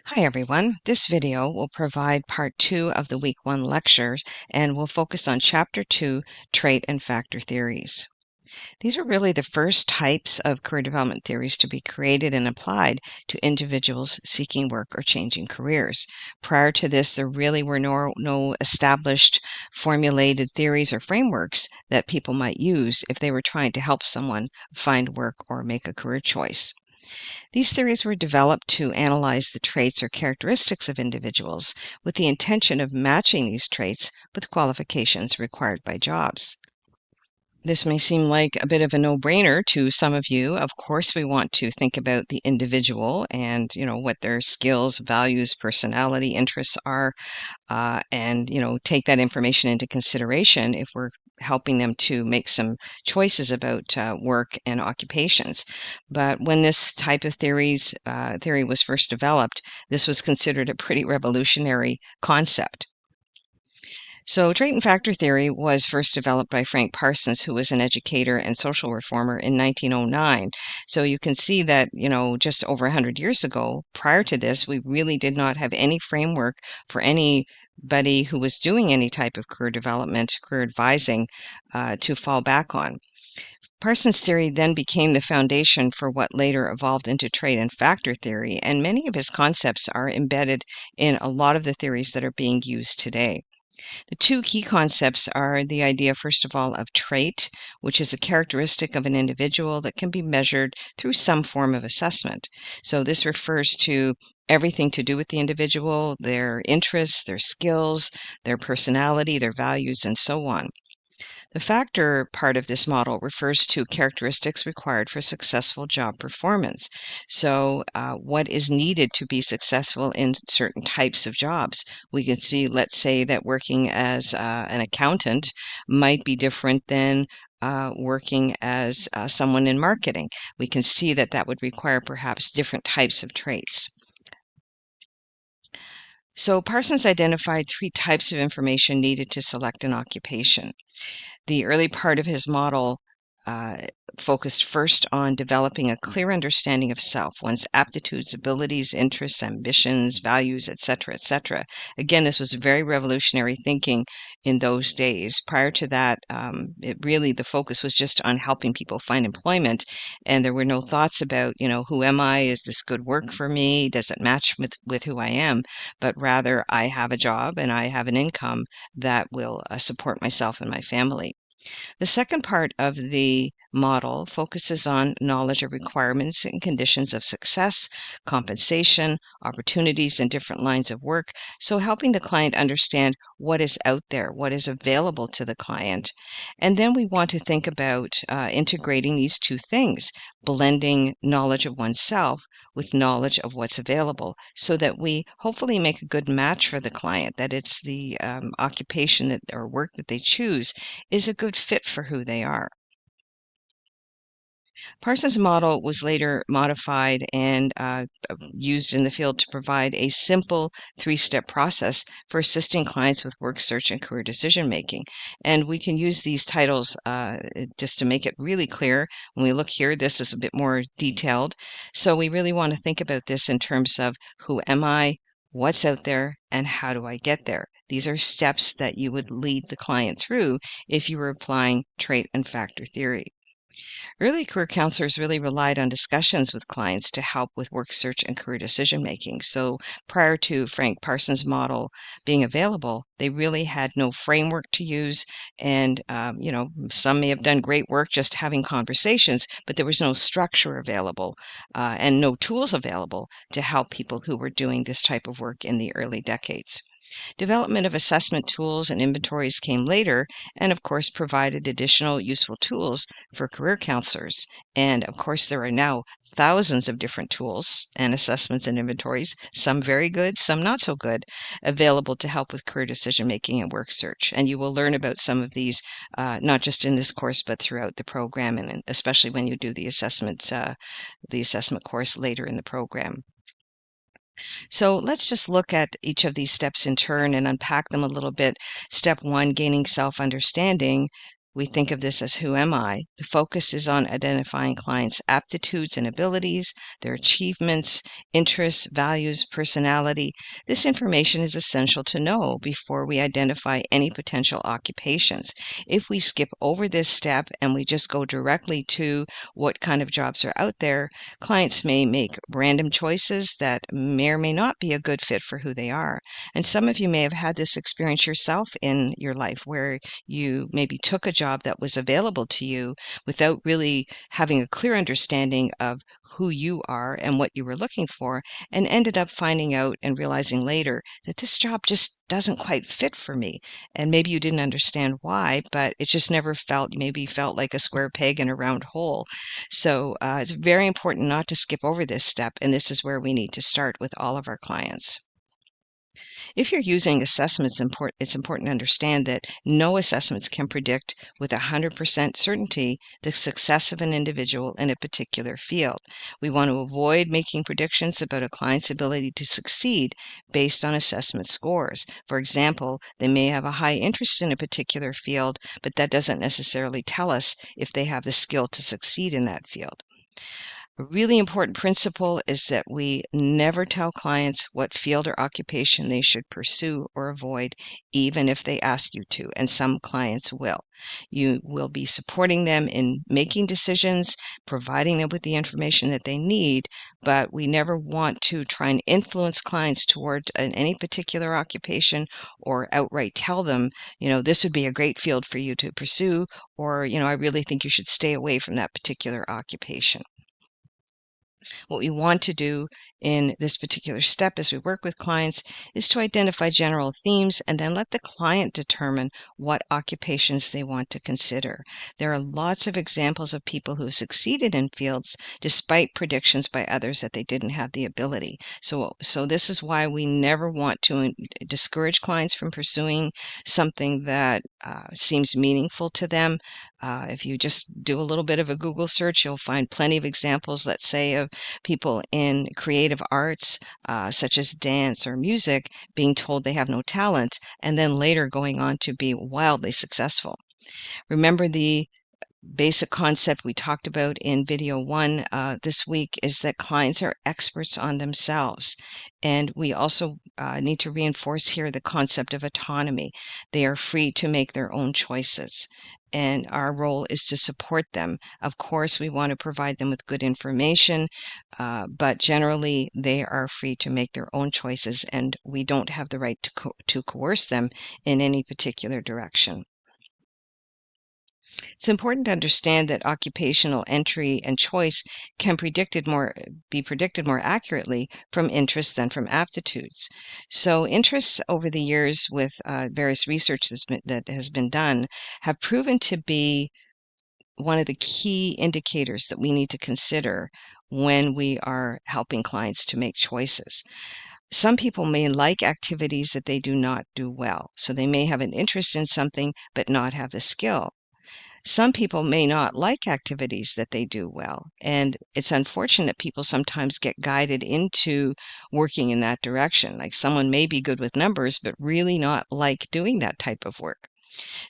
Hi everyone. This video will provide part 2 of the week 1 lectures and will focus on chapter 2, trait and factor theories. These are really the first types of career development theories to be created and applied to individuals seeking work or changing careers. Prior to this, there really were no established formulated theories or frameworks that people might use if they were trying to help someone find work or make a career choice. These theories were developed to analyze the traits or characteristics of individuals with the intention of matching these traits with qualifications required by jobs. This may seem like a bit of a no-brainer to some of you. Of course, we want to think about the individual and, what their skills, values, personality, interests are, and take that information into consideration if we're helping them to make some choices about work and occupations. But when this type of theory was first developed, this was considered a pretty revolutionary concept. So, trait and factor theory was first developed by Frank Parsons, who was an educator and social reformer in 1909. So, you can see that, just over 100 years ago, prior to this, we really did not have any framework for anybody who was doing any type of career development, career advising, to fall back on. Parsons' theory then became the foundation for what later evolved into trait and factor theory, and many of his concepts are embedded in a lot of the theories that are being used today. The two key concepts are the idea, first of all, of trait, which is a characteristic of an individual that can be measured through some form of assessment. So this refers to everything to do with the individual, their interests, their skills, their personality, their values, and so on. The factor part of this model refers to characteristics required for successful job performance. So, what is needed to be successful in certain types of jobs? We can see, let's say, that working as an accountant might be different than working as someone in marketing. We can see that that would require perhaps different types of traits. So, Parsons identified three types of information needed to select an occupation. The early part of his model uh, focused first on developing a clear understanding of self, one's aptitudes, abilities, interests, ambitions, values, etc., etc. Again, this was very revolutionary thinking in those days. Prior to that, the focus was just on helping people find employment, and there were no thoughts about, who am I? Is this good work for me? Does it match with who I am? But rather, I have a job and I have an income that will support myself and my family. The second part of the model focuses on knowledge of requirements and conditions of success, compensation, opportunities in different lines of work. So, helping the client understand what is out there, what is available to the client. And then we want to think about integrating these two things, blending knowledge of oneself with knowledge of what's available, so that we hopefully make a good match for the client, that it's the occupation that or work that they choose is a good fit for who they are. Parsons' model was later modified and used in the field to provide a simple three-step process for assisting clients with work search and career decision making. And we can use these titles just to make it really clear. When we look here, this is a bit more detailed. So we really want to think about this in terms of who am I, what's out there, and how do I get there? These are steps that you would lead the client through if you were applying trait and factor theory. Early career counselors really relied on discussions with clients to help with work search and career decision making. So prior to Frank Parsons' model being available, they really had no framework to use. And, some may have done great work just having conversations, but there was no structure available and no tools available to help people who were doing this type of work in the early decades. Development of assessment tools and inventories came later, and of course, provided additional useful tools for career counselors. And of course, there are now thousands of different tools and assessments and inventories, some very good, some not so good, available to help with career decision making and work search. And you will learn about some of these, not just in this course, but throughout the program, and especially when you do the assessment course later in the program. So let's just look at each of these steps in turn and unpack them a little bit. Step one, gaining self understanding. We think of this as who am I? The focus is on identifying clients' aptitudes and abilities, their achievements, interests, values, personality. This information is essential to know before we identify any potential occupations. If we skip over this step and we just go directly to what kind of jobs are out there, clients may make random choices that may or may not be a good fit for who they are. And some of you may have had this experience yourself in your life where you maybe took a job that was available to you without really having a clear understanding of who you are and what you were looking for, and ended up finding out and realizing later that this job just doesn't quite fit for me. And maybe you didn't understand why, but it just never felt, maybe felt like a square peg in a round hole. So it's very important not to skip over this step, and this is where we need to start with all of our clients. If you're using assessments, it's important to understand that no assessments can predict with 100% certainty the success of an individual in a particular field. We want to avoid making predictions about a client's ability to succeed based on assessment scores. For example, they may have a high interest in a particular field, but that doesn't necessarily tell us if they have the skill to succeed in that field. A really important principle is that we never tell clients what field or occupation they should pursue or avoid, even if they ask you to, and some clients will. You will be supporting them in making decisions, providing them with the information that they need, but we never want to try and influence clients towards any particular occupation or outright tell them, this would be a great field for you to pursue, or, I really think you should stay away from that particular occupation. What we want to do in this particular step as we work with clients is to identify general themes and then let the client determine what occupations they want to consider. There are lots of examples of people who have succeeded in fields despite predictions by others that they didn't have the ability. So this is why we never want to discourage clients from pursuing something that seems meaningful to them. If you just do a little bit of a Google search, you'll find plenty of examples, let's say, of people in creative arts, such as dance or music, being told they have no talent, and then later going on to be wildly successful. Remember, the basic concept we talked about in video 1 this week is that clients are experts on themselves. And we also need to reinforce here the concept of autonomy. They are free to make their own choices. And our role is to support them. Of course, we want to provide them with good information, but generally they are free to make their own choices, and we don't have the right to coerce them in any particular direction. It's important to understand that occupational entry and choice can be predicted more accurately from interests than from aptitudes. So interests over the years with various research that has been done have proven to be one of the key indicators that we need to consider when we are helping clients to make choices. Some people may like activities that they do not do well, so they may have an interest in something but not have the skill. Some people may not like activities that they do well, and it's unfortunate people sometimes get guided into working in that direction. Like someone may be good with numbers, but really not like doing that type of work.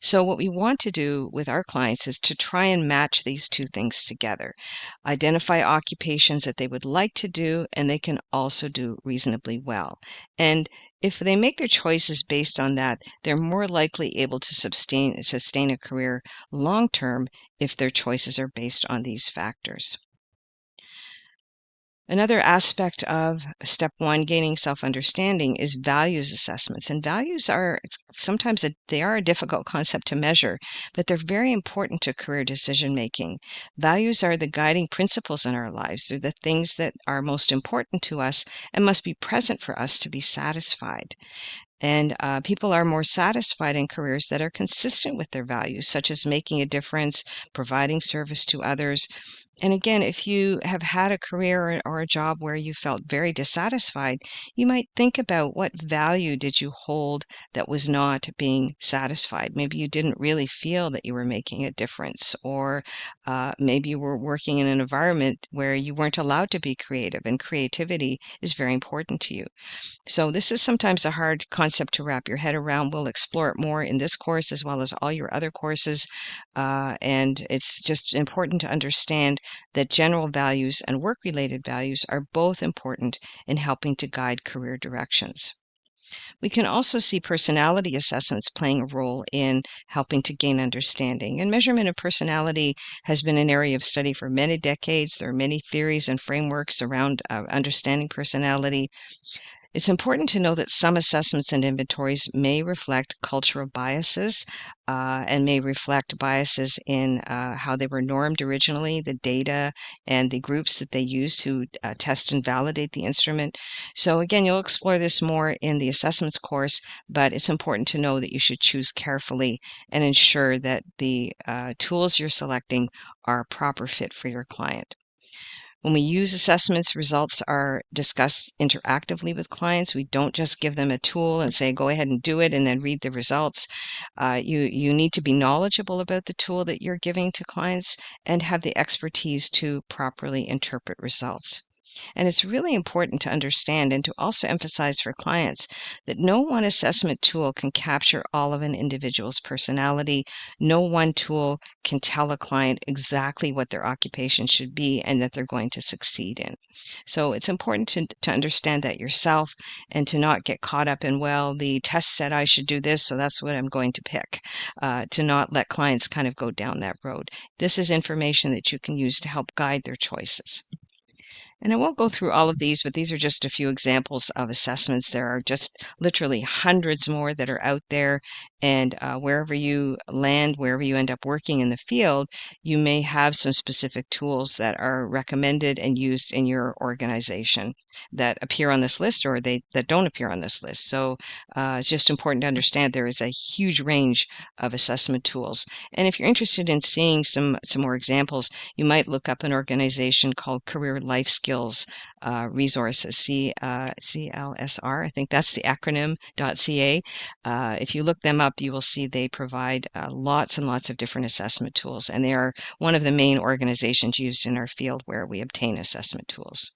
So what we want to do with our clients is to try and match these two things together. Identify occupations that they would like to do and they can also do reasonably well. And if they make their choices based on that, they're more likely able to sustain a career long term if their choices are based on these factors. Another aspect of step 1, gaining self-understanding, is values assessments. And values are sometimes they are a difficult concept to measure, but they're very important to career decision making. Values are the guiding principles in our lives. They're the things that are most important to us and must be present for us to be satisfied. And people are more satisfied in careers that are consistent with their values, such as making a difference, providing service to others, And again, if you have had a career or a job where you felt very dissatisfied, you might think about what value did you hold that was not being satisfied. Maybe you didn't really feel that you were making a difference, or maybe you were working in an environment where you weren't allowed to be creative, and creativity is very important to you. So this is sometimes a hard concept to wrap your head around. We'll explore it more in this course as well as all your other courses. And it's just important to understand that general values and work-related values are both important in helping to guide career directions. We can also see personality assessments playing a role in helping to gain understanding. And measurement of personality has been an area of study for many decades. There are many theories and frameworks around understanding personality. It's important to know that some assessments and inventories may reflect cultural biases and may reflect biases in how they were normed originally, the data and the groups that they use to test and validate the instrument. So again, you'll explore this more in the assessments course, but it's important to know that you should choose carefully and ensure that the tools you're selecting are a proper fit for your client. When we use assessments, results are discussed interactively with clients. We don't just give them a tool and say, go ahead and do it, and then read the results. You need to be knowledgeable about the tool that you're giving to clients and have the expertise to properly interpret results. And it's really important to understand and to also emphasize for clients that no one assessment tool can capture all of an individual's personality. No one tool can tell a client exactly what their occupation should be and that they're going to succeed in. So it's important to understand that yourself and to not get caught up in, well, the test said I should do this, so that's what I'm going to pick. To not let clients kind of go down that road. This is information that you can use to help guide their choices. And I won't go through all of these, but these are just a few examples of assessments. There are just literally hundreds more that are out there. And wherever you land, wherever you end up working in the field, you may have some specific tools that are recommended and used in your organization that appear on this list or that don't appear on this list. So it's just important to understand there is a huge range of assessment tools. And if you're interested in seeing some more examples, you might look up an organization called Career Life Skills Resources, CLSR. I think that's the acronym .ca. If you look them up, you will see they provide lots and lots of different assessment tools, and they are one of the main organizations used in our field where we obtain assessment tools.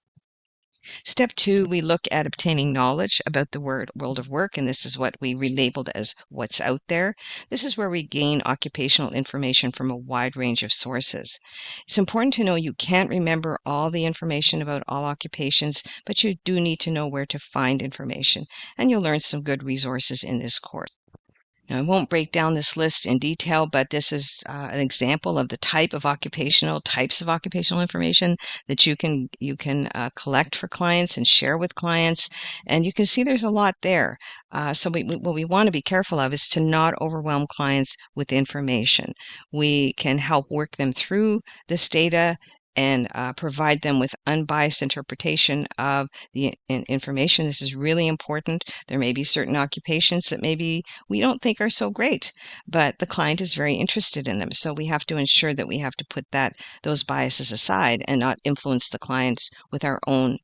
Step 2, we look at obtaining knowledge about the world of work, and this is what we relabeled as what's out there. This is where we gain occupational information from a wide range of sources. It's important to know you can't remember all the information about all occupations, but you do need to know where to find information, and you'll learn some good resources in this course. Now, I won't break down this list in detail, but this is an example of the types of occupational information that you can collect for clients and share with clients. And you can see there's a lot there. So what we want to be careful of is to not overwhelm clients with information. We can help work them through this data and provide them with unbiased interpretation of the information. This is really important. There may be certain occupations that maybe we don't think are so great, but the client is very interested in them. So we have to ensure that we have to put those biases aside and not influence the clients with our own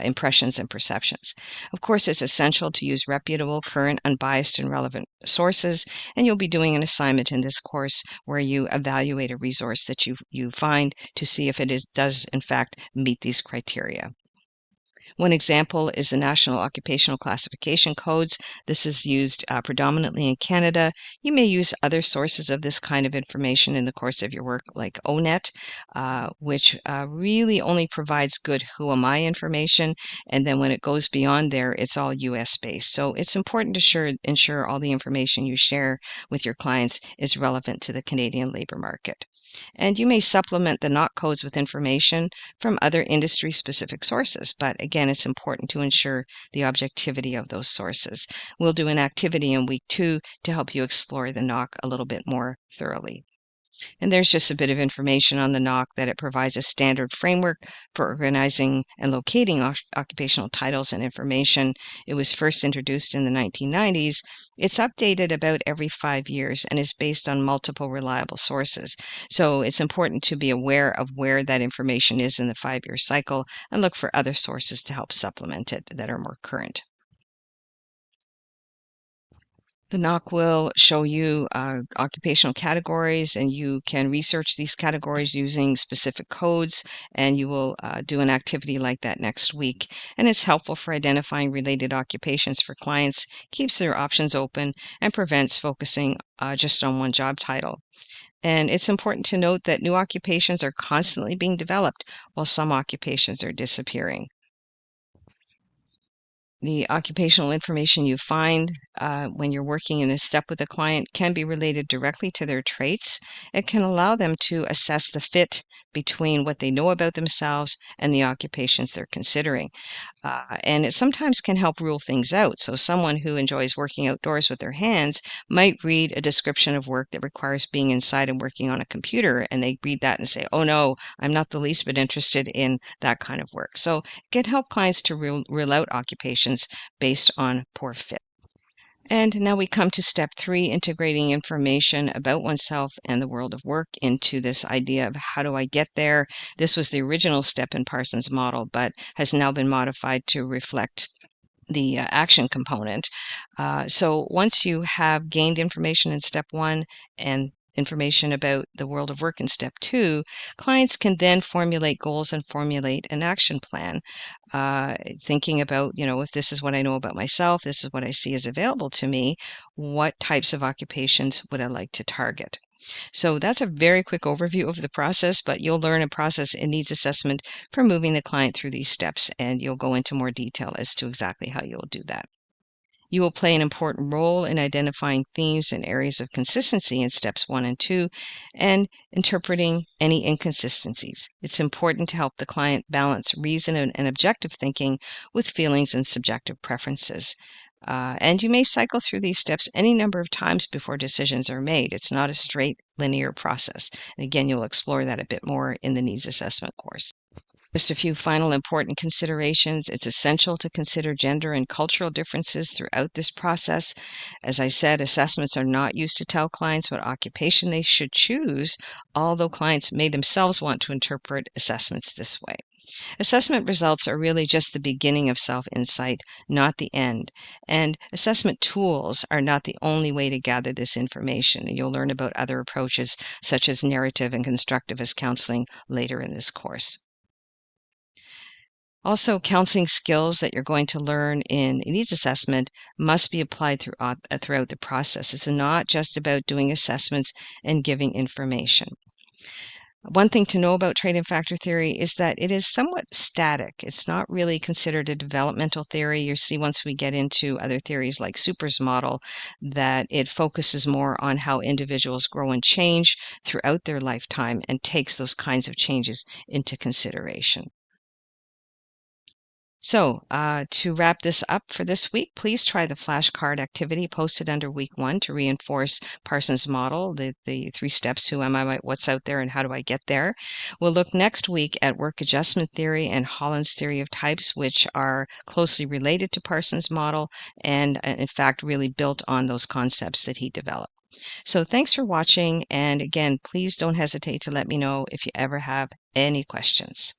impressions and perceptions. Of course, it's essential to use reputable, current, unbiased, and relevant sources, and you'll be doing an assignment in this course where you evaluate a resource that you find to see if it does in fact meet these criteria. One example is the National Occupational Classification Codes. This is used predominantly in Canada. You may use other sources of this kind of information in the course of your work, like ONET, which really only provides good Who Am I information. And then when it goes beyond there, it's all US based. So it's important to ensure all the information you share with your clients is relevant to the Canadian labor market. And you may supplement the NOC codes with information from other industry-specific sources, but again, it's important to ensure the objectivity of those sources. We'll do an activity in week 2 to help you explore the NOC a little bit more thoroughly. And there's just a bit of information on the NOC that it provides a standard framework for organizing and locating occupational titles and information. It was first introduced in the 1990s. It's updated about every 5 years and is based on multiple reliable sources. So it's important to be aware of where that information is in the 5-year cycle and look for other sources to help supplement it that are more current. The NOC will show you occupational categories, and you can research these categories using specific codes, and you will do an activity like that next week. And it's helpful for identifying related occupations for clients, keeps their options open, and prevents focusing just on one job title. And it's important to note that new occupations are constantly being developed while some occupations are disappearing. The occupational information you find when you're working in a step with a client can be related directly to their traits. It can allow them to assess the fit between what they know about themselves and the occupations they're considering. And it sometimes can help rule things out. So, someone who enjoys working outdoors with their hands might read a description of work that requires being inside and working on a computer, and they read that and say, oh no, I'm not the least bit interested in that kind of work. So, it can help clients to rule out occupations based on poor fit. And now we come to step 3, integrating information about oneself and the world of work into this idea of how do I get there? This was the original step in Parsons' model, but has now been modified to reflect the action component. So once you have gained information in step 1 and information about the world of work in step 2, clients can then formulate goals and formulate an action plan, thinking about, if this is what I know about myself, this is what I see is available to me, what types of occupations would I like to target? So that's a very quick overview of the process, but you'll learn a process in needs assessment for moving the client through these steps, and you'll go into more detail as to exactly how you'll do that. You will play an important role in identifying themes and areas of consistency in steps 1 and 2 and interpreting any inconsistencies. It's important to help the client balance reason and objective thinking with feelings and subjective preferences. And you may cycle through these steps any number of times before decisions are made. It's not a straight linear process. And again, you'll explore that a bit more in the needs assessment course. Just a few final important considerations. It's essential to consider gender and cultural differences throughout this process. As I said, assessments are not used to tell clients what occupation they should choose, although clients may themselves want to interpret assessments this way. Assessment results are really just the beginning of self-insight, not the end. And assessment tools are not the only way to gather this information. You'll learn about other approaches such as narrative and constructivist counseling later in this course. Also, counseling skills that you're going to learn in needs assessment must be applied throughout the process. It's not just about doing assessments and giving information. One thing to know about trait and factor theory is that it is somewhat static. It's not really considered a developmental theory. You see, once we get into other theories like Super's model, that it focuses more on how individuals grow and change throughout their lifetime and takes those kinds of changes into consideration. So, to wrap this up for this week, please try the flashcard activity posted under week 1 to reinforce Parsons' model, the 3 steps: who am I, what's out there, and how do I get there. We'll look next week at work adjustment theory and Holland's theory of types, which are closely related to Parsons' model and, in fact, really built on those concepts that he developed. So, thanks for watching. And again, please don't hesitate to let me know if you ever have any questions.